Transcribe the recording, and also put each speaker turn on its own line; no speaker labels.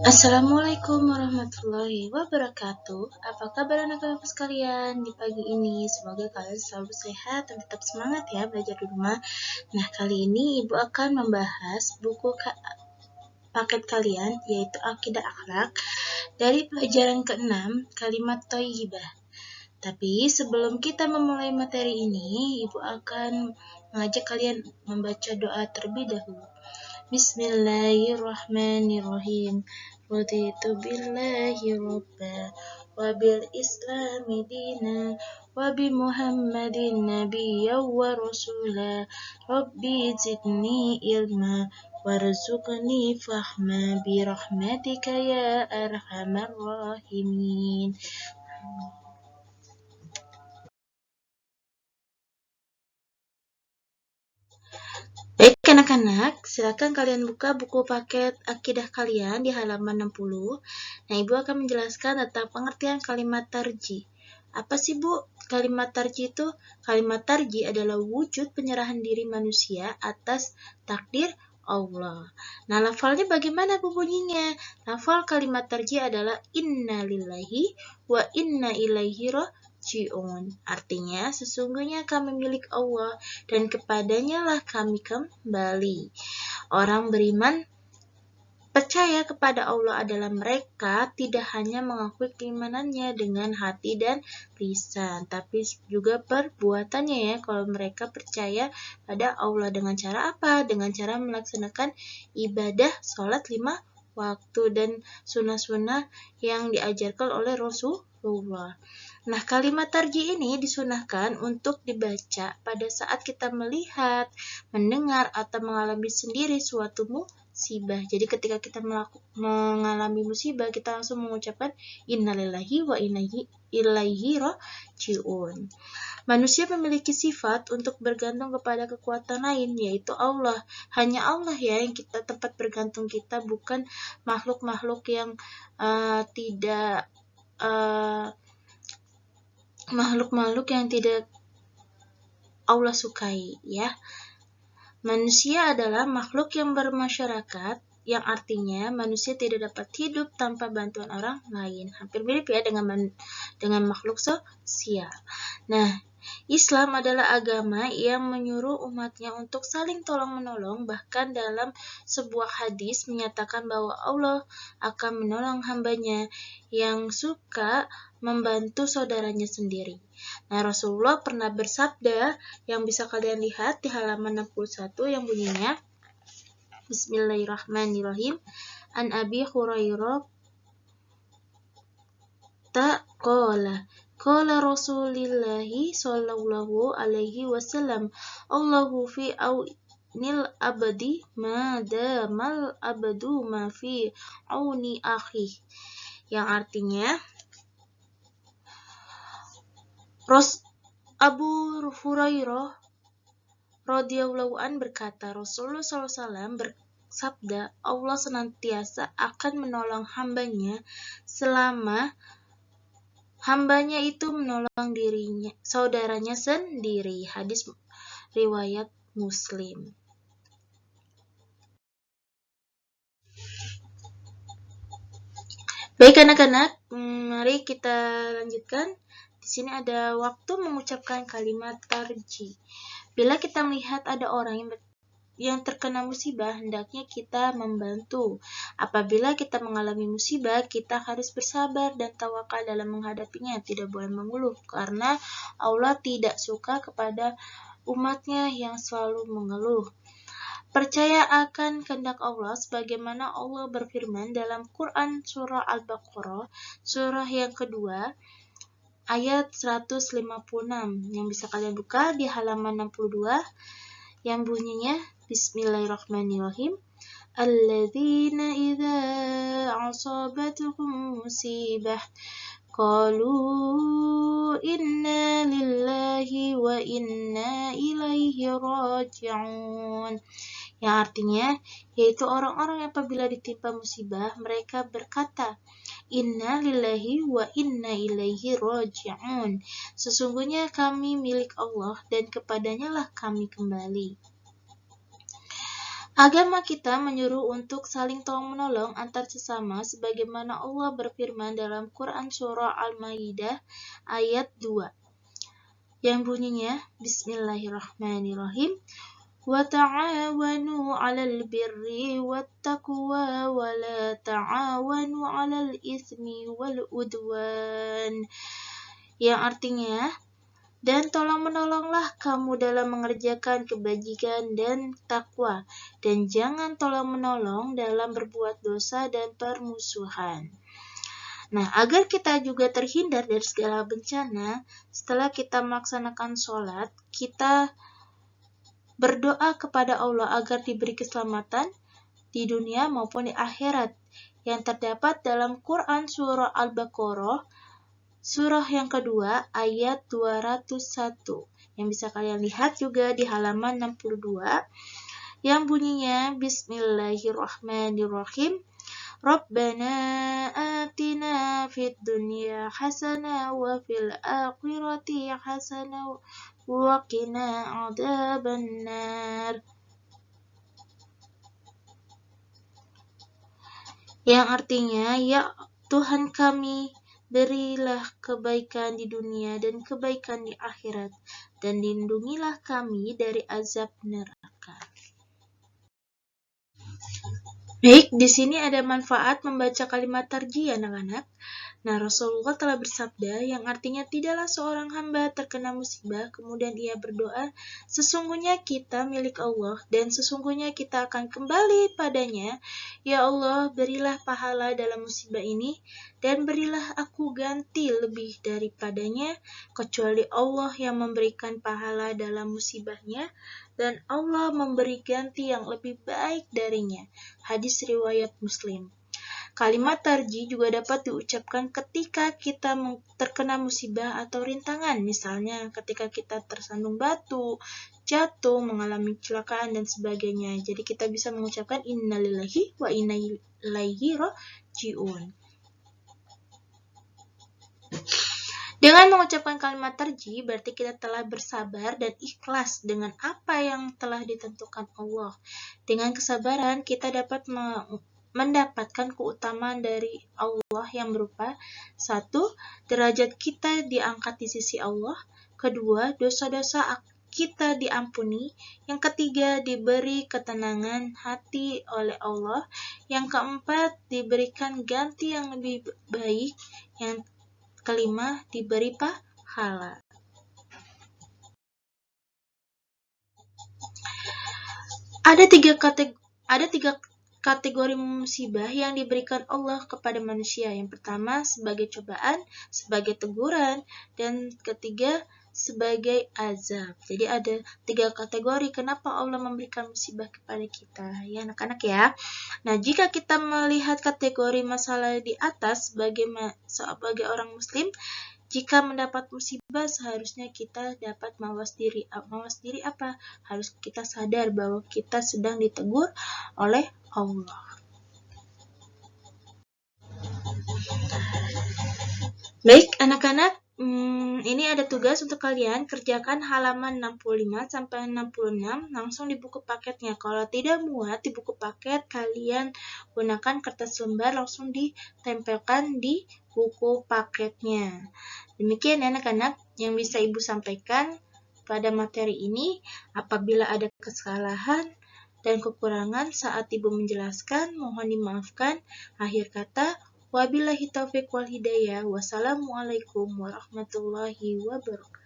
Assalamualaikum warahmatullahi wabarakatuh. Apa kabar anak-anak sekalian di pagi ini? Semoga kalian selalu sehat dan tetap semangat ya belajar di rumah. Nah, kali ini Ibu akan membahas buku paket kalian, yaitu Akidah Akhlak, dari pelajaran ke-6, Kalimat Thayyibah. Tapi sebelum kita memulai materi ini, Ibu akan mengajak kalian membaca doa terlebih dahulu. Bismillahirrahmanirrahim. Raditu billahi rabba wa bil islami dina wa bi Muhammadin nabiyya wa rasula. Rabbi zidni ilma warzuqni fahma bi rahmatika ya arhamar rahimin. Baik anak-anak, silakan kalian buka buku paket akidah kalian di halaman 60. Nah, Ibu akan menjelaskan tentang pengertian kalimat tarji. Apa sih, Bu? Kalimat tarji itu? Kalimat tarji adalah wujud penyerahan diri manusia atas takdir Allah. Nah, lafalnya bagaimana Bu bunyinya? Lafal kalimat tarji adalah inna lillahi wa inna ilaihi raji'un. Artinya, sesungguhnya kami milik Allah dan kepadanya lah kami kembali. Orang beriman percaya kepada Allah adalah mereka tidak hanya mengakui keimanannya dengan hati dan lisan, tapi juga perbuatannya ya. Kalau mereka percaya pada Allah dengan cara apa? Dengan cara melaksanakan ibadah sholat 5 waktu dan sunnah-sunnah yang diajarkan oleh Rasulullah. Nah, kalimat tarji ini disunahkan untuk dibaca pada saat kita melihat, mendengar, atau mengalami sendiri suatu musibah. Jadi ketika kita mengalami musibah, kita langsung mengucapkan innalillahi wa inna ilaihi raji'un. Manusia memiliki sifat untuk bergantung kepada kekuatan lain, yaitu Allah. Hanya Allah ya yang kita tempat bergantung kita, bukan makhluk-makhluk yang tidak Allah sukai ya. Manusia adalah makhluk yang bermasyarakat, yang artinya manusia tidak dapat hidup tanpa bantuan orang lain. Hampir mirip ya dengan makhluk sosial. Nah, Islam adalah agama yang menyuruh umatnya untuk saling tolong-menolong. Bahkan dalam sebuah hadis menyatakan bahwa Allah akan menolong hambanya yang suka membantu saudaranya sendiri. Nah, Rasulullah pernah bersabda yang bisa kalian lihat di halaman 61 yang bunyinya Bismillahirrahmanirrahim. An Abi Hurairah Qala Rasulillahi sallallahu alaihi wasallam, Allahu fi aunil abdi ma damal abdu ma fi auni akhi. Yang artinya Abu Hurairah radhiyallahu an berkata, Rasulullah SAW bersabda, Allah senantiasa akan menolong hambanya selama hambanya itu menolong saudaranya sendiri. Hadis riwayat Muslim. Baik anak-anak, mari kita lanjutkan. Di sini ada waktu mengucapkan kalimat tarji. Bila kita melihat ada orang yang terkena musibah, hendaknya kita membantu. Apabila kita mengalami musibah, kita harus bersabar dan tawakal dalam menghadapinya. Tidak boleh mengeluh, karena Allah tidak suka kepada umatnya yang selalu mengeluh. Percaya akan kehendak Allah sebagaimana Allah berfirman dalam Quran Surah Al-Baqarah, surah yang kedua, ayat 156, yang bisa kalian buka di halaman 62, yang bunyinya Bismillahirrahmanirrahim. Alladzina idza asabatuhum musibah qalu inna lillahi wa inna ilaihi raji'un. Yang artinya yaitu orang-orang yang apabila ditimpa musibah mereka berkata, inna lillahi wa inna ilaihi raji'un. Sesungguhnya kami milik Allah dan kepadanya lah kami kembali. Agama kita menyuruh untuk saling tolong-menolong antar sesama sebagaimana Allah berfirman dalam Quran Surah Al-Maidah ayat 2 yang bunyinya Bismillahirrahmanirrahim wa ta'awanu 'alal birri wattaqwa wa la ta'awanu 'alal itsmi wal udwan, yang artinya, dan tolong-menolonglah kamu dalam mengerjakan kebajikan dan takwa, dan jangan tolong-menolong dalam berbuat dosa dan permusuhan. Nah, agar kita juga terhindar dari segala bencana, setelah kita melaksanakan sholat, kita berdoa kepada Allah agar diberi keselamatan di dunia maupun di akhirat, yang terdapat dalam Quran Surah Al-Baqarah Surah yang kedua ayat 201 yang bisa kalian lihat juga di halaman 62 yang bunyinya Bismillahirrahmanirrahim. Rabbana atina fid dunya hasanah wa fil akhirati hasanah wa qina adzabannar. Yang artinya, ya Tuhan kami, berilah kebaikan di dunia dan kebaikan di akhirat, dan lindungilah kami dari azab neraka. Baik, di sini ada manfaat membaca kalimat tarji, anak-anak. Nah, Rasulullah telah bersabda yang artinya tidaklah seorang hamba terkena musibah, kemudian ia berdoa, sesungguhnya kita milik Allah dan sesungguhnya kita akan kembali padanya. Ya Allah, berilah pahala dalam musibah ini dan berilah aku ganti lebih daripadanya, kecuali Allah yang memberikan pahala dalam musibahnya dan Allah memberi ganti yang lebih baik darinya. Hadis riwayat Muslim. Kalimat tarji juga dapat diucapkan ketika kita terkena musibah atau rintangan, misalnya ketika kita tersandung batu, jatuh, mengalami kecelakaan, dan sebagainya. Jadi kita bisa mengucapkan innalillahi wa inna ilaihi raji'un. Dengan mengucapkan kalimat tarji, berarti kita telah bersabar dan ikhlas dengan apa yang telah ditentukan Allah. Dengan kesabaran, kita dapat mendapatkan keutamaan dari Allah yang berupa 1. Derajat kita diangkat di sisi Allah. 2. Dosa-dosa kita diampuni. Yang 3. Diberi ketenangan hati oleh Allah. Yang 4. Diberikan ganti yang lebih baik. Yang 5. Diberi pahala. Ada tiga kategori musibah yang diberikan Allah kepada manusia. Yang pertama sebagai cobaan, sebagai teguran, dan ketiga sebagai azab. Jadi ada 3 kategori kenapa Allah memberikan musibah kepada kita, ya anak-anak ya. Nah, jika kita melihat kategori masalah di atas sebagai orang muslim, jika mendapat musibah seharusnya kita dapat mawas diri. Mawas diri apa? Harus kita sadar bahwa kita sedang ditegur oleh Allah. Baik, anak-anak, ini ada tugas untuk kalian, kerjakan halaman 65 sampai 66 langsung di buku paketnya. Kalau tidak muat di buku paket, kalian gunakan kertas lembar langsung ditempelkan di buku paketnya. Demikian ya anak-anak yang bisa Ibu sampaikan pada materi ini. Apabila ada kesalahan dan kekurangan saat Ibu menjelaskan, mohon dimaafkan. Akhir kata, wabillahi taufiq wal hidayah. Wassalamualaikum warahmatullahi wabarakatuh.